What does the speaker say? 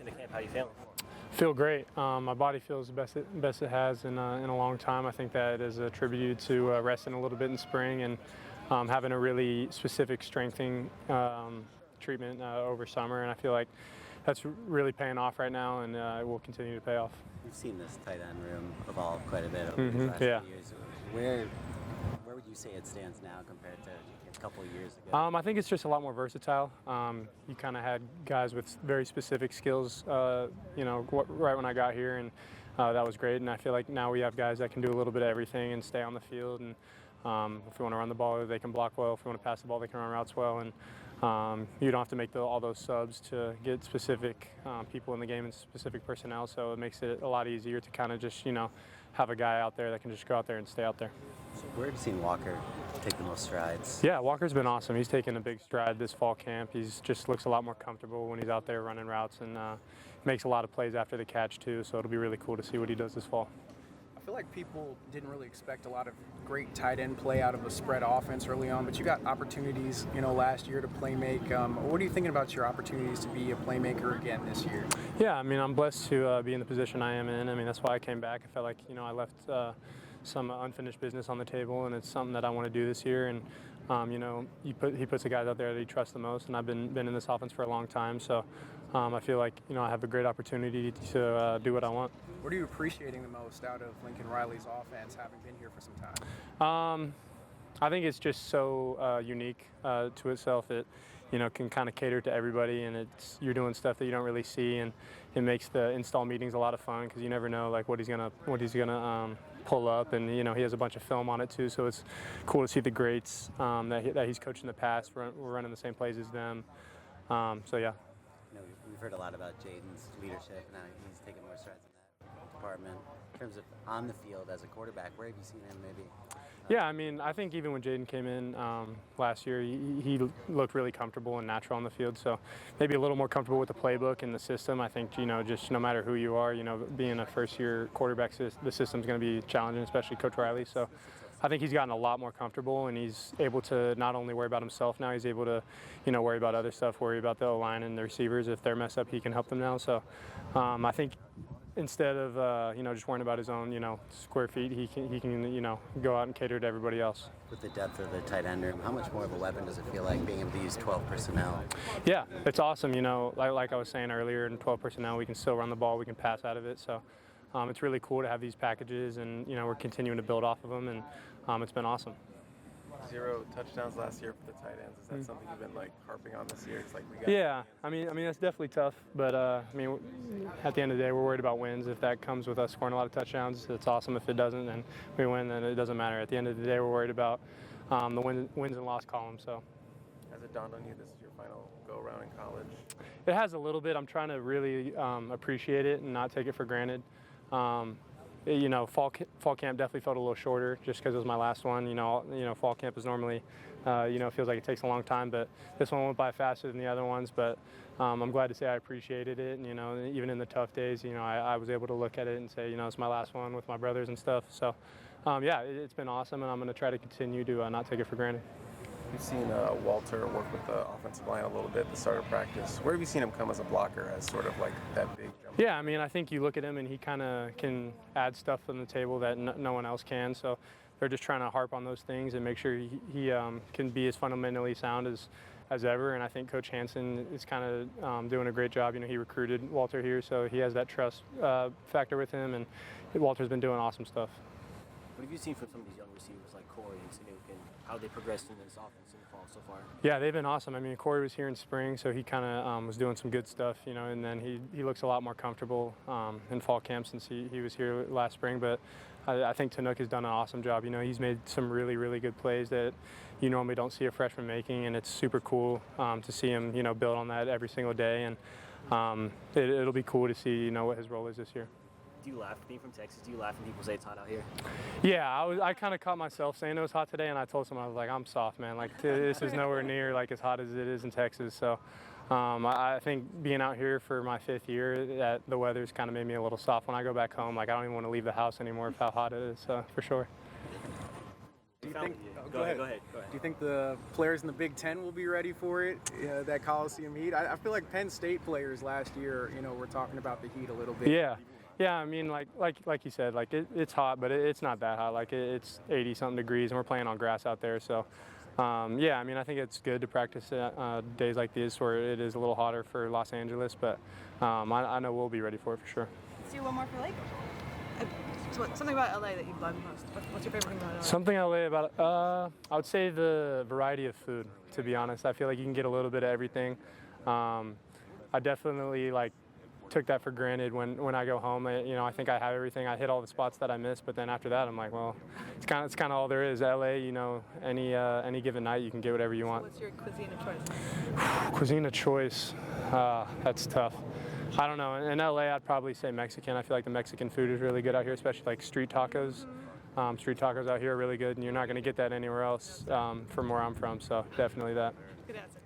the camp. How are you feeling? Feel great. My body feels the best it has in a long time. I think that is attributed to resting a little bit in spring and having a really specific strengthening treatment over summer. And I feel like that's really paying off right now, and it will continue to pay off. We've seen this tight end room evolve quite a bit over the last few years. Where would you say it stands now compared to a couple of years ago? I think it's just a lot more versatile. You kind of had guys with very specific skills, right when I got here, and that was great. And I feel like now we have guys that can do a little bit of everything and stay on the field. And if we want to run the ball, they can block well. If we want to pass the ball, they can run routes well. And you don't have to make all those subs to get specific people in the game and specific personnel. So it makes it a lot easier to kind of just, have a guy out there that can just go out there and stay out there. So where have you seen Walker take the most strides? Yeah, Walker's been awesome. He's taken a big stride this fall camp. He's just looks a lot more comfortable when he's out there running routes, and makes a lot of plays after the catch too. So it'll be really cool to see what he does this fall. I feel like people didn't really expect a lot of great tight end play out of a spread offense early on, but you got opportunities, last year to play make. What are you thinking about your opportunities to be a playmaker again this year? Yeah, I'm blessed to be in the position I am in. That's why I came back. I felt like, I left some unfinished business on the table, and it's something that I want to do this year. And he puts the guys out there that he trusts the most, and I've been in this offense for a long time. So I feel like I have a great opportunity to do what I want. What are you appreciating the most out of Lincoln Riley's offense, having been here for some time? I think it's just so unique to itself. It can kind of cater to everybody, and you're doing stuff that you don't really see, and it makes the install meetings a lot of fun because you never know what he's gonna pull up, and he has a bunch of film on it too. So it's cool to see the greats that he's coached in the past. We're running the same plays as them. So yeah. We've heard a lot about Jaden's leadership, and he's taking more strides in that department. In terms of on the field as a quarterback, where have you seen him maybe? Yeah, I think even when Jaden came in last year, he looked really comfortable and natural on the field. So maybe a little more comfortable with the playbook and the system. I think, just no matter who you are, being a first-year quarterback, the system's going to be challenging, especially Coach Riley. So I think he's gotten a lot more comfortable, and he's able to not only worry about himself now, he's able to, worry about other stuff, worry about the O-line and the receivers. If they're messed up, he can help them now. So I think instead of just worrying about his own square feet, he can go out and cater to everybody else. With the depth of the tight end room, how much more of a weapon does it feel like being able to use 12 personnel? Yeah, it's awesome. Like I was saying earlier, in 12 personnel, we can still run the ball, we can pass out of it. So it's really cool to have these packages, and we're continuing to build off of them, and it's been awesome. 0 touchdowns last year for the tight ends. Is that something you've been harping on this year? It's like we got. Yeah, that's definitely tough. But at the end of the day, we're worried about wins. If that comes with us scoring a lot of touchdowns, it's awesome. If it doesn't, and we win, then it doesn't matter. At the end of the day, we're worried about the wins and loss column. So. Has it dawned on you this is your final go around in college? It has a little bit. I'm trying to really appreciate it and not take it for granted. Fall camp definitely felt a little shorter just because it was my last one. Fall camp is normally, it feels like it takes a long time, but this one went by faster than the other ones. But I'm glad to say I appreciated it. And, even in the tough days, I was able to look at it and say, it's my last one with my brothers and stuff. So, it's been awesome, and I'm going to try to continue to not take it for granted. You've seen Walter work with the offensive line a little bit at the start of practice. Where have you seen him come as a blocker, as sort of like that big jump? Yeah, I think you look at him and he kind of can add stuff on the table that no one else can. So they're just trying to harp on those things and make sure he can be as fundamentally sound as ever. And I think Coach Hansen is kind of doing a great job. He recruited Walter here, so he has that trust factor with him, and Walter's been doing awesome stuff. What have you seen from some of these young receivers like Cory and Snook, and how they progressed in this offense in the fall so far? Yeah, they've been awesome. Cory was here in spring, so he kind of was doing some good stuff, and then he looks a lot more comfortable in fall camp since he was here last spring. But I think Tanook has done an awesome job. He's made some really, really good plays that you normally don't see a freshman making, and it's super cool to see him, build on that every single day. And it'll be cool to see, what his role is this year. Do you laugh being from Texas? Do you laugh when people say it's hot out here? Yeah, I kind of caught myself saying it was hot today, and I told someone, I was like, I'm soft, man. This is nowhere near as hot as it is in Texas. So I think being out here for my 5th year, that the weather's kind of made me a little soft. When I go back home, I don't even want to leave the house anymore with how hot it is, for sure. Do you Found think? it, yeah. Oh, Go ahead. Do you think the players in the Big Ten will be ready for it? That Coliseum heat. I feel like Penn State players last year, were talking about the heat a little bit. Yeah. I mean, like you said, like it's hot, but it's not that hot. Like it's 80-something degrees, and we're playing on grass out there. So, yeah. I mean, I think it's good to practice days like these where it is a little hotter for Los Angeles, but I know we'll be ready for it for sure. Let's do one more for Lake. Something about LA that you love most. What's your favorite thing about LA? Something I LA about I would say the variety of food. To be honest, I feel like you can get a little bit of everything. I definitely took that for granted when I go home. I think I have everything. I hit all the spots that I missed, but then after that, I'm like, well, it's kind of all there is. LA, any given night you can get whatever you want. What's your cuisine of choice? Cuisine of choice, that's tough. I don't know. In LA, I'd probably say Mexican. I feel like the Mexican food is really good out here, especially like street tacos. Street tacos out here are really good, and you're not going to get that anywhere else from where I'm from. So definitely that. Good answer.